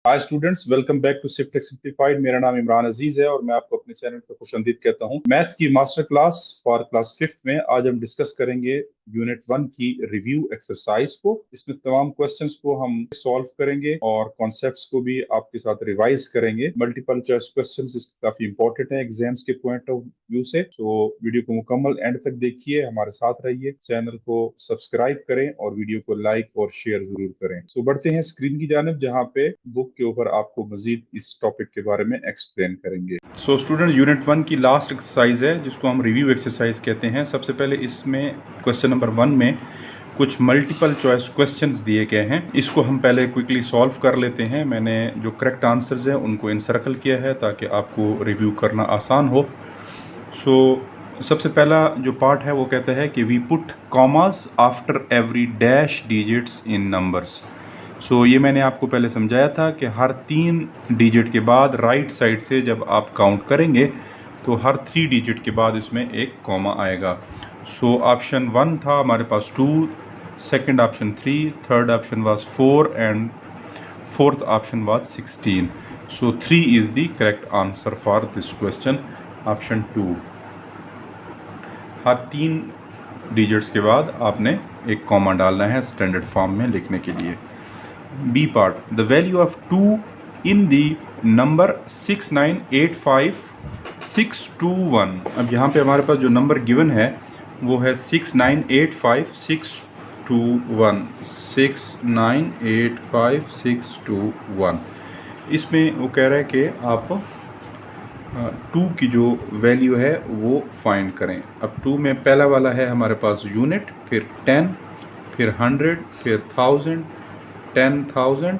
Hi students, welcome back to sift simplified. मेरा नाम इमरान अजीज है और मैं आपको अपने चैनल पर खुशामदीद कहता हूं। मैथ्स की master class for class fifth में आज हम डिस्कस करेंगे यूनिट 1 की रिव्यू एक्सरसाइज को। इसमें तमाम क्वेश्चंस को हम सॉल्व करेंगे और कॉन्सेप्ट्स को भी आपके साथ रिवाइज करेंगे। मल्टीपल चॉइस क्वेश्चंस काफी इंपॉर्टेंट है एग्जाम्स के पॉइंट ऑफ व्यू से। तो वीडियो को मुकम्मल एंड तक देखिए, हमारे साथ रहिए, चैनल को सब्सक्राइब करें और वीडियो को लाइक और शेयर जरूर करें। तो बढ़ते हैं स्क्रीन की जानिब, जहां पे बुक के ऊपर आपको मजीद इस टॉपिक के बारे में एक्सप्लेन करेंगे। सो स्टूडेंट, यूनिट 1 की लास्ट एक्सरसाइज है जिसको हम रिव्यू एक्सरसाइज कहते हैं। सबसे पहले इसमें क्वेश्चन नंबर 1 में कुछ मल्टीपल चॉइस क्वेश्चंस दिए गए हैं। इसको हम पहले क्विकली सॉल्व कर लेते हैं। मैंने जो करेक्ट आंसर्स हैं उनको इनसर्कल किया है ताकि आपको रिव्यू करना आसान हो। सो सबसे पहला जो पार्ट है वो कहता है कि we put commas after every dash digits in numbers. So ये मैंने आपको पहले समझाया था कि हर 3 डिजिट के बाद राइट साइड से जब आप काउंट करेंगे तो हर 3 डिजिट के बाद इसमें एक कॉमा आएगा। सो ऑप्शन 1 था हमारे पास 2, second option 3, third option was 4 and fourth option was 16। So 3 is the correct answer for this question, option 2। Her 3 digits के बाद आपने एक कॉमा डालना है स्टैंडर्ड फॉर्म में लिखने के लिए। B part, the value of 2 in the number 6985621। अब यहाँ पे हमारे पास जो नंबर गिवन है वो है 6985621। 6985621। इसमें वो कह रहा है कि आप 2 की जो वैल्यू है वो फाइंड करें। अब 2 में पहला वाला है हमारे पास यूनिट, फिर 10, फिर 100, फिर 1000, 10,000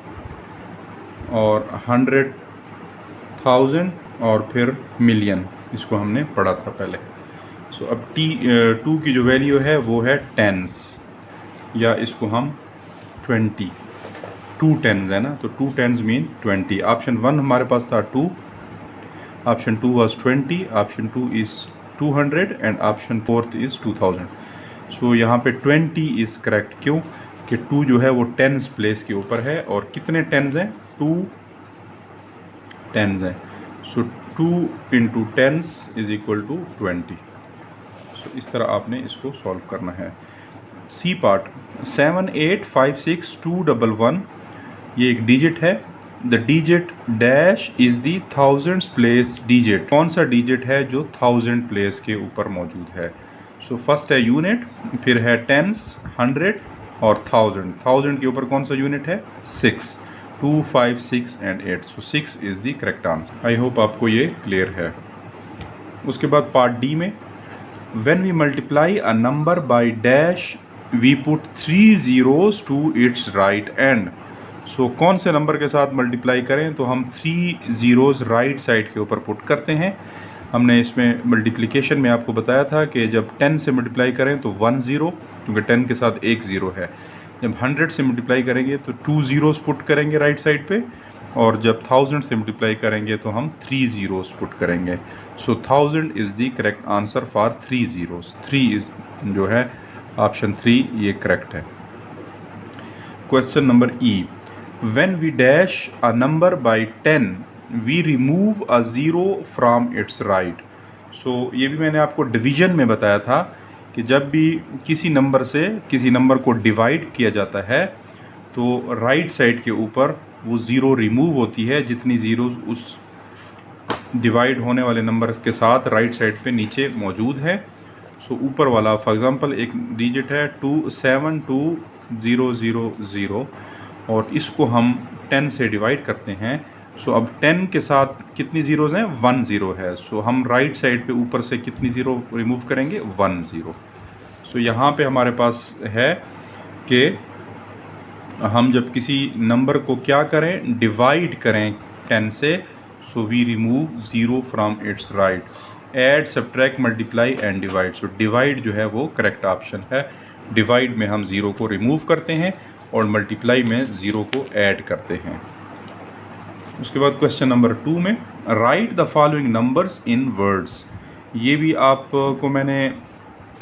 और 100,000 और फिर मिलियन। इसको हमने पढ़ा था पहले। सो अब 2 की जो वैल्यू है वो है टेंस, या इसको हम 20, 2 टेंस है ना, तो 2 टेंस मीन 20। ऑप्शन 1 हमारे पास था 2, option 2 was 20, option 2 is 200 and option 4 is 2000। सो यहाँ पे 20 इज़ करेक्ट। क्यों कि 2 जो है वो टेंस प्लेस के ऊपर है और कितने टेंस हैं? 2 टेंस हैं। So 2 into tens is equal to 20। So इस तरह आपने इसको सॉल्व करना है। सी पार्ट, 7856211, ये एक डिजिट है। The digit dash is the thousands place digit. कौन सा डिजिट है जो 1000 प्लेस के ऊपर मौजूद है? सो फर्स्ट है यूनिट, फिर है टेंस, 100 और 1000। 1000 के ऊपर कौन सा यूनिट है? 6, 2, 5, 6 and 8। So 6 is the correct answer. I hope आपको ये क्लियर है। उसके बाद पार्ट डी में, when we multiply a number by dash we put 3 zeros to its right end. So कौन से नंबर के साथ मल्टीप्लाई करें तो हम 3 zeros राइट साइड के ऊपर पुट करते हैं। हमने इसमें मल्टीप्लिकेशन में आपको बताया था कि जब 10 से मल्टीप्लाई करें तो 1 0, क्योंकि 10 के साथ एक ज़ीरो है। जब 100 से मल्टीप्लाई करेंगे तो 2 zeros पुट करेंगे राइट साइड पे, और जब 1000 से मल्टीप्लाई करेंगे तो हम 3 zeros पुट करेंगे। So 1000 is the correct answer for 3 zeros। 3 is जो है ऑप्शन 3 ये करेक्ट है। Question number E, when we dash a number by 10 we remove a zero from its right. So ये भी मैंने आपको डिवीजन में बताया था कि जब भी किसी नंबर से किसी नंबर को डिवाइड किया जाता है तो राइट साइड के ऊपर वो ज़ीरो रिमूव होती है जितनी ज़ीरोज़ उस डिवाइड होने वाले नंबर के साथ राइट साइड पे नीचे मौजूद है। सो ऊपर वाला, फॉर एग्ज़ाम्पल एक डिजिट है 272000 और इसको हम 10 से डिवाइड करते हैं। सो अब 10 के साथ कितनी ज़ीरोज़ हैं? 1 ज़ीरो है। सो हम राइट साइड पे ऊपर से कितनी ज़ीरो रिमूव करेंगे? 1 ज़ीरो। सो यहाँ पे हमारे पास है कि हम जब किसी नंबर को क्या करें? डिवाइड करें 10 से, so we remove zero from its right. Add, subtract, multiply and divide. So divide जो है वो करेक्ट ऑप्शन है। डिवाइड में हम ज़ीरो को रिमूव करते हैं और मल्टीप्लाई में ज़ीरो को ऐड करते हैं। उसके बाद क्वेश्चन नंबर 2 में, right the following numbers in words. ये भी आपको मैंने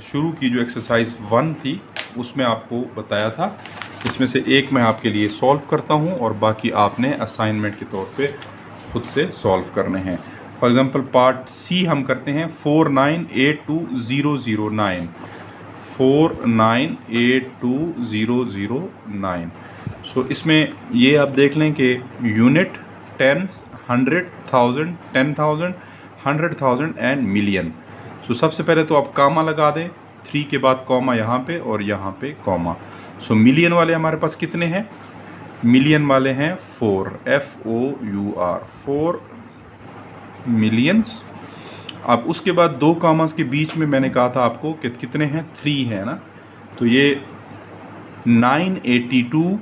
शुरू की जो एक्सरसाइज 1 थी उसमें आपको बताया था इसमें से एक मैं आपके लिए सॉल्व करता हूँ और बाकी आपने असाइनमेंट के तौर पे खुद से सॉल्व करने हैं। फॉर एग्ज़ाम्पल पार्ट सी हम करते हैं 4982009 4982009। सो इसमें ये आप देख लें कि यूनिट, टेंस, 100, 1000, 10,000, 100,000 एंड मिलियन। सो सबसे पहले तो आप कामा लगा दें, 3 के बाद कॉमा यहाँ पे और यहाँ पे कॉमा। सो मिलियन वाले हमारे पास कितने हैं? मिलियन वाले हैं 4, FOUR, 4 मिलियंस। अब उसके बाद 2 कामास के बीच में मैंने कहा था आपको कि कितने हैं? 3 है ना। तो ये 982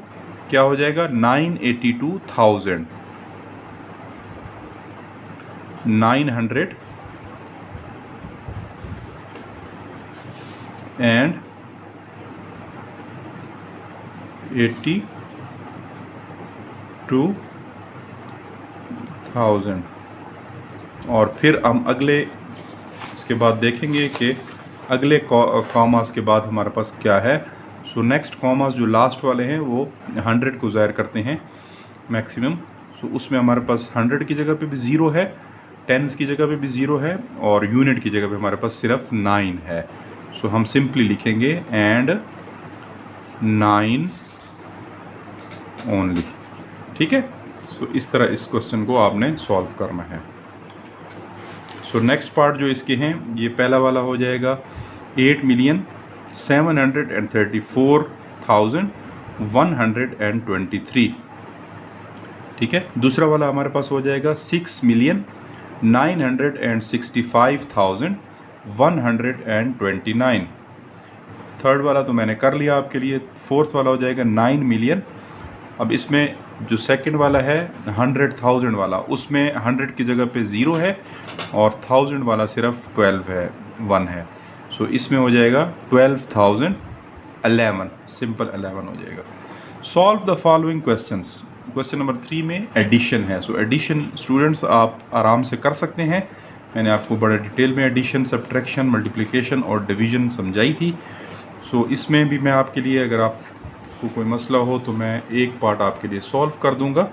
क्या हो जाएगा? 982,000, 900 एंड 82,000। और फिर हम अगले इसके बाद देखेंगे कि अगले कॉमास के बाद हमारे पास क्या है। सो नेक्स्ट कॉमास जो लास्ट वाले हैं वो 100 को ज़ाहिर करते हैं मैक्सिमम। सो उसमें हमारे पास 100 की जगह पे भी 0 है, टेंस की जगह पे भी 0 है और यूनिट की जगह पे हमारे पास सिर्फ 9 है। सो हम सिंपली लिखेंगे एंड 9 ओनली। ठीक है। सो इस तरह इस क्वेश्चन को आपने सॉल्व करना है। सो नेक्स्ट पार्ट जो इसके हैं, ये पहला वाला हो जाएगा 8,734,123। ठीक है। दूसरा वाला हमारे पास हो जाएगा 6,965,129। थर्ड वाला तो मैंने कर लिया आपके लिए। फोर्थ वाला हो जाएगा 9 मिलियन। अब इसमें जो सेकंड वाला है 100,000 वाला, उसमें 100 की जगह पे 0 है और 1000 वाला सिर्फ 12 है, 1 है। सो इसमें हो जाएगा 12,011, सिंपल 11 हो जाएगा। Solve the following questions. Question number 3 में एडिशन है। सो एडिशन स्टूडेंट्स आप आराम से कर सकते हैं। मैंने आपको बड़े डिटेल में एडिशन, सब्ट्रैक्शन, मल्टीप्लिकेशन और डिवीजन समझाई थी। सो इसमें भी मैं आपके लिए, अगर आपको कोई मसला हो तो मैं एक पार्ट आपके लिए सॉल्व कर दूंगा।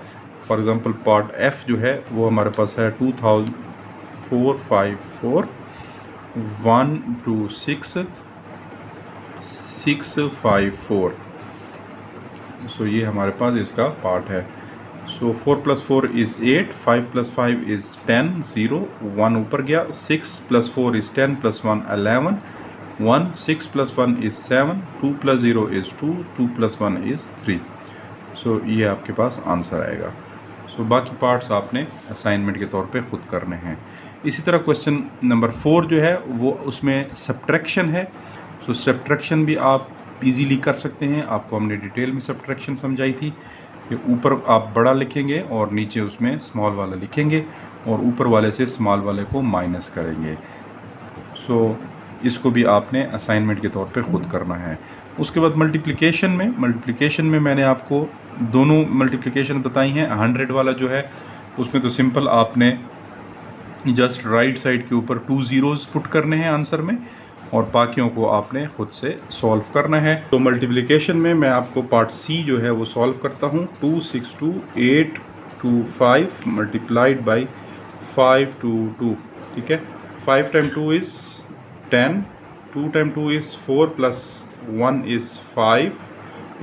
फॉर एग्ज़ाम्पल पार्ट F जो है वो हमारे पास है 2,454,126,654। सो ये हमारे पास इसका पार्ट है। सो 4 + 4 इज़ 8, 5 + 5 इज़ 10, 0, 1 ऊपर गया, 6 + 4 इज़ 10 + 1 11, 1, 6 + 1 इज़ 7, 2 + 0 इज़ 2, 2 + 1 इज़ 3। सो ये आपके पास आंसर आएगा। सो बाकी पार्ट्स आपने असाइनमेंट के तौर पे ख़ुद करने हैं। इसी तरह क्वेश्चन नंबर 4 जो है वो उसमें सब्ट्रैक्शन है। सो सब्ट्रैक्शन भी आप इजीली कर सकते हैं। आपको हमने डिटेल में सब्ट्रैक्शन समझाई थी कि ऊपर आप बड़ा लिखेंगे और नीचे उसमें स्मॉल वाला लिखेंगे और ऊपर वाले से स्मॉल वाले को माइनस करेंगे। सो इसको भी आपने असाइनमेंट के तौर पे ख़ुद करना है। उसके बाद मल्टीप्लिकेशन में मैंने आपको दोनों मल्टीप्लिकेशन बताई हैं। 100 वाला जो है उसमें तो सिंपल आपने जस्ट राइट साइड के ऊपर 2 ज़ीरोज़ पुट करने हैं आंसर में और बाकियों को आपने ख़ुद से सॉल्व करना है। तो मल्टीप्लिकेशन में मैं आपको पार्ट सी जो है वो सॉल्व करता हूँ। 262,825 मल्टीप्लाइड बाई 522। ठीक है। 5 × 2 is 10, 2 × 2 is 4 + 1 is 5,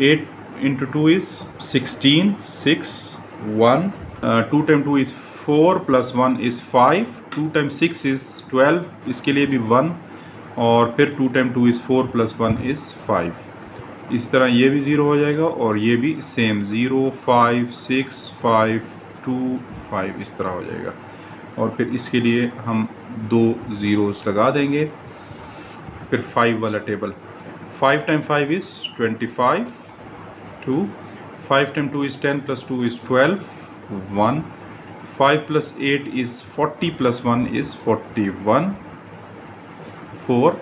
8 × 2 is 16, 6, 1, 2 × 2 is 4 + 1 is 5, 2 × 6 is 12, इसके लिए भी 1 और फिर 2 × 2 इज़ 4 + 1 इज़ 5। इस तरह ये भी 0 हो जाएगा और ये भी सेम 0, 5, 6, 5, 2, 5 इस तरह हो जाएगा। और फिर इसके लिए हम 2 ज़ीरोज़ लगा देंगे। फिर 5 वाला table, 5 × 5 is 25, 2, 5 × 2 is 10 + 2 is 12, 1, 5 + 8 is 40 + 1 is 41, 4,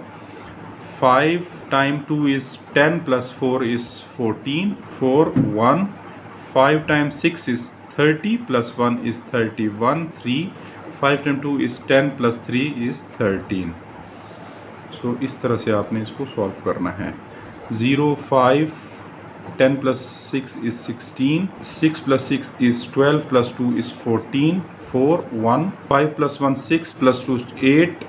5 × 2 is 10 + 4 is 14, 4, 1, 5 × 6 is 30 + 1 is 31, 3, 5 × 2 is 10 + 3 is 13। सो इस तरह से आपने इसको सॉल्व करना है। 0, 5, 10 plus 6 is 16, 6 plus 6 is 12, plus 2 is 14, 4, 1, 5 plus 1, 6, plus 2 is 8,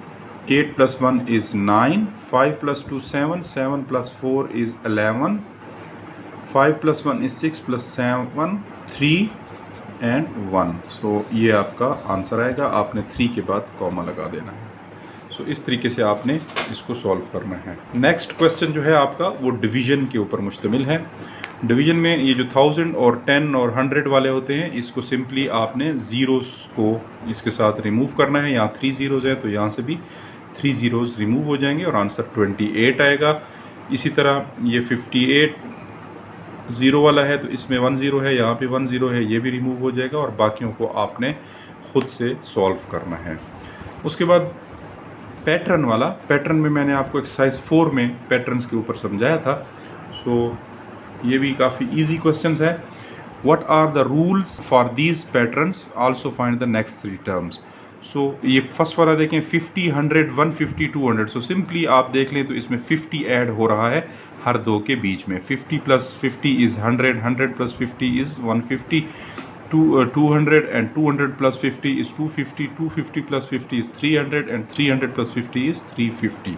8 plus 1 is 9, 5 plus 2 7, 7 plus 4 is 11, 5 plus 1 is 6, plus 7 3 and 1। सो ये आपका answer आएगा। आपने 3 के बाद कॉमा लगा देना है। सो इस तरीके से आपने इसको सॉल्व करना है। नेक्स्ट क्वेश्चन जो है आपका वो डिवीजन के ऊपर मुश्तमिल है। डिवीजन में ये जो 1000 और 10 और 100 वाले होते हैं, इसको सिंपली आपने ज़ीरोज़ को इसके साथ रिमूव करना है। यहाँ 3 ज़ीरोज़ हैं तो यहाँ से भी 3 ज़ीरोज़ रिमूव हो जाएंगे और आंसर 28 आएगा। इसी तरह ये 58 ज़ीरो वाला है तो इसमें 1 ज़ीरो है, यहाँ पे 1 ज़ीरो है, ये भी रिमूव हो जाएगा और बाकियों को आपने ख़ुद से सॉल्व करना है। उसके बाद पैटर्न वाला, पैटर्न में मैंने आपको एक्सरसाइज 4 में पैटर्न्स के ऊपर समझाया था। सो ये भी काफ़ी इजी क्वेश्चंस है। What are the rules for these patterns, also find the next 3 terms. So ये फर्स्ट वाला देखें 50, 100, 150, 200। सो सिंपली आप देख लें तो इसमें 50 ऐड हो रहा है हर दो के बीच में। 50 plus 50 is 100, 100 plus 50 is 150, 200 and 200 plus 50 is 250, 250 plus 50 is 300 and 300 plus 50 is 350।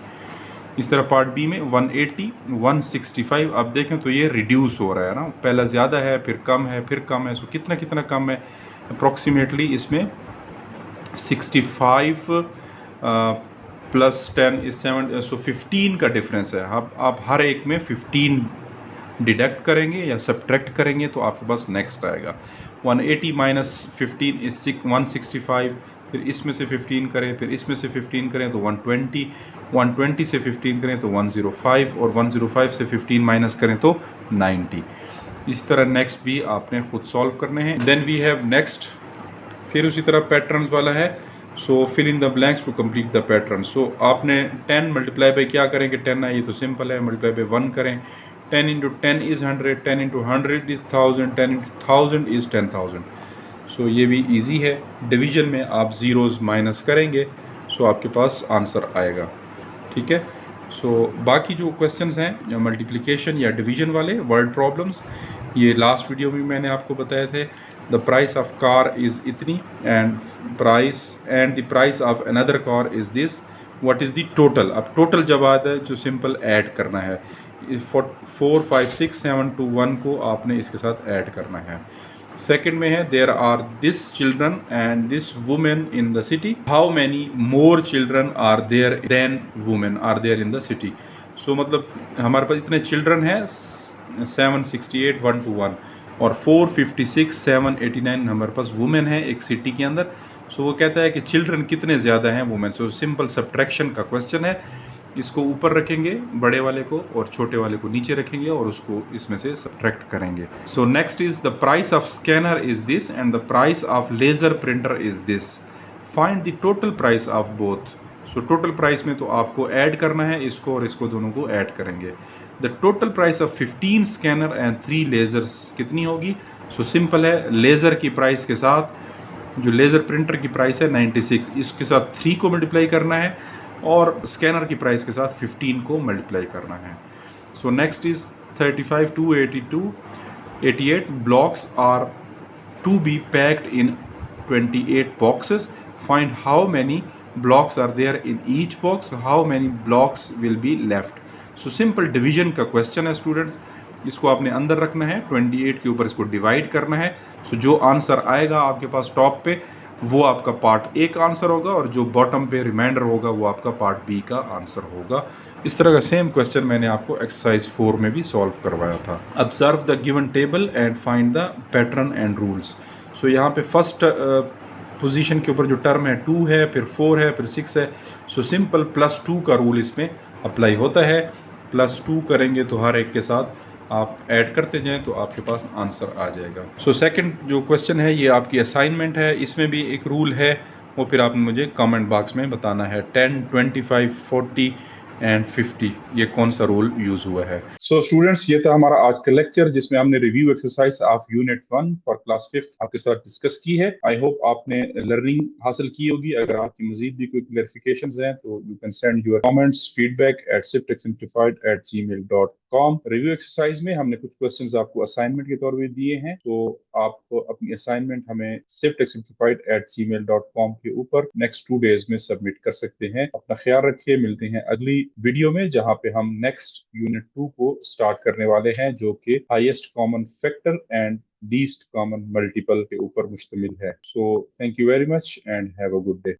इस तरह पार्ट बी में 180, 165। आप देखें तो ये रिड्यूस हो रहा है ना, पहला ज़्यादा है फिर कम है फिर कम है। सो कितना कितना कम है, अप्रॉक्सीमेटली इसमें 65 प्लस 10 इज 7। सो 15 का डिफरेंस है। आप हर एक में 15 डिडक्ट करेंगे या सब्ट्रैक्ट करेंगे तो आपके पास नेक्स्ट आएगा। 180 माइनस 15 इज 165। फिर इसमें से 15 करें, फिर इसमें से 15 करें तो 120, 120 से 15 करें तो 105 और 105 से 15 माइनस करें तो 90। इसी तरह नेक्स्ट भी आपने खुद सॉल्व करने हैं। देन वी हैव नेक्स्ट, फिर उसी तरह पैटर्न वाला है। So fill in the blanks to complete the pattern. So आपने 10 मल्टीप्लाई बाई क्या करेंगे, 10 है, ये तो सिंपल है, मल्टीप्लाई बाई 1 करें। 10 into 10 is 100, 10 into 100 is 1000, 10 into 1000 is 10,000। सो ये भी इजी है। डिवीजन में आप ज़ीरोज़ माइनस करेंगे सो आपके पास आंसर आएगा। ठीक है। सो बाकी जो क्वेश्चंस हैं मल्टीप्लिकेशन या डिवीजन वाले वर्ड प्रॉब्लम्स, ये लास्ट वीडियो में मैंने आपको बताए थे। The price of car is इतनी and the price of another car is this, what is the total. अब टोटल जब आता है जो सिंपल ऐड करना है, 4 5 6 7 2 1 को आपने इसके साथ ऐड करना है। सेकंड में है there are this children and this women in the city, how many more children are there than women are there in the city. So मतलब हमारे पास इतने चिल्ड्रन हैं 768 1 to 1 और 456 789 हमारे पास वुमेन है एक सिटी के अंदर। सो वो कहता है कि चिल्ड्रन कितने ज़्यादा हैं वुमेन। सो सिंपल सब्ट्रैक्शन का क्वेश्चन है। इसको ऊपर रखेंगे बड़े वाले को और छोटे वाले को नीचे रखेंगे और उसको इसमें से सब्ट्रैक्ट करेंगे। So next is the price of scanner is this and the price of laser printer is this, find the total price of both. So total price में तो आपको ऐड करना है इसको और इसको, दोनों को ऐड करेंगे। The total price of 15 scanner and 3 lasers कितनी होगी। सो सिंपल है, लेज़र की प्राइस के साथ जो लेज़र प्रिंटर की प्राइस है 96, इसके साथ 3 को मल्टीप्लाई करना है और स्कैनर की प्राइस के साथ 15 को मल्टीप्लाई करना है। So next is 35 to 88 blocks are to be packed in 28 boxes, find how many blocks are there in each box, how many blocks will be left। So simple division का question है students, इसको आपने अंदर रखना है, 28 के ऊपर इसको डिवाइड करना है। सो जो आंसर आएगा आपके पास टॉप पे वो आपका पार्ट ए का आंसर होगा और जो बॉटम पे रिमाइंडर होगा वो आपका पार्ट बी का आंसर होगा। इस तरह का सेम क्वेश्चन मैंने आपको एक्सरसाइज 4 में भी सॉल्व करवाया था। Observe the given table and find the pattern and rules. So यहाँ पे फर्स्ट पोजीशन के ऊपर जो टर्म है 2 है, फिर 4 है, फिर 6 है। सो सिंपल +2 का रूल इसमें अप्लाई होता है। +2 करेंगे तो हर एक के साथ आप ऐड करते जाएं तो आपके पास आंसर आ जाएगा। सो सेकंड जो क्वेश्चन है ये आपकी असाइनमेंट है, इसमें भी एक रूल है, वो फिर आपने मुझे कमेंट बॉक्स में बताना है। 10, 25, 40 एंड 50 ये कौन सा रूल यूज़ हुआ है। सो स्टूडेंट्स, ये था हमारा आज का लेक्चर जिसमें हमने review exercise of unit 1 for class 5 आपके साथ डिस्कस की है। आई होप आपने लर्निंग हासिल की होगी। अगर आपकी मजीद भी कोई क्लैरिफिकेशंस हैं तो you can send your comments feedback at sifttechsimplified@gmail.com। gmail.com। Review exercise में हमने कुछ क्वेश्चंस आपको असाइनमेंट के तौर पे दिए हैं, तो आप अपनी असाइनमेंट हमें safetechsimplified@gmail.com के ऊपर नेक्स्ट 2 डेज में सबमिट कर सकते हैं। अपना ख्याल रखिए, मिलते हैं अगली वीडियो में जहां पे हम नेक्स्ट यूनिट 2 को स्टार्ट करने वाले हैं, जो कि highest common factor and least common multiple के ऊपर मुश्तमिल है। So thank you very much and have a good day.